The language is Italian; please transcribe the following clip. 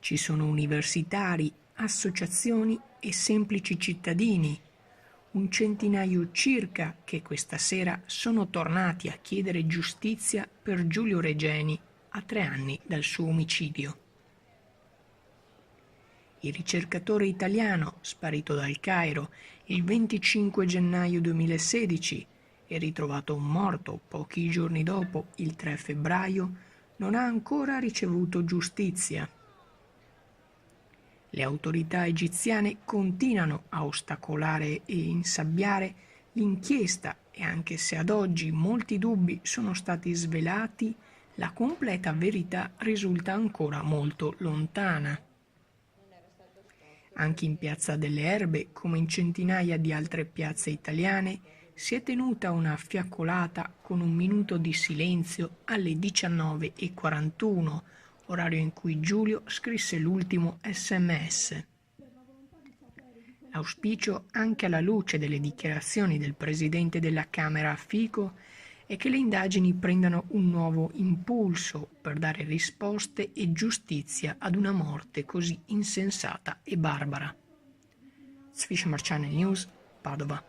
Ci sono universitari, associazioni e semplici cittadini, un centinaio circa, che questa sera sono tornati a chiedere giustizia per Giulio Regeni a 3 anni dal suo omicidio. Il ricercatore italiano, sparito dal Cairo il 25 gennaio 2016 e ritrovato morto pochi giorni dopo, il 3 febbraio, non ha ancora ricevuto giustizia. Le autorità egiziane continuano a ostacolare e insabbiare l'inchiesta e anche se ad oggi molti dubbi sono stati svelati, la completa verità risulta ancora molto lontana. Anche in Piazza delle Erbe, come in centinaia di altre piazze italiane, si è tenuta una fiaccolata con un minuto di silenzio alle 19:41, orario in cui Giulio scrisse l'ultimo SMS. L'auspicio, anche alla luce delle dichiarazioni del presidente della Camera Fico, è che le indagini prendano un nuovo impulso per dare risposte e giustizia ad una morte così insensata e barbara. Sfishamar Channel News, Padova.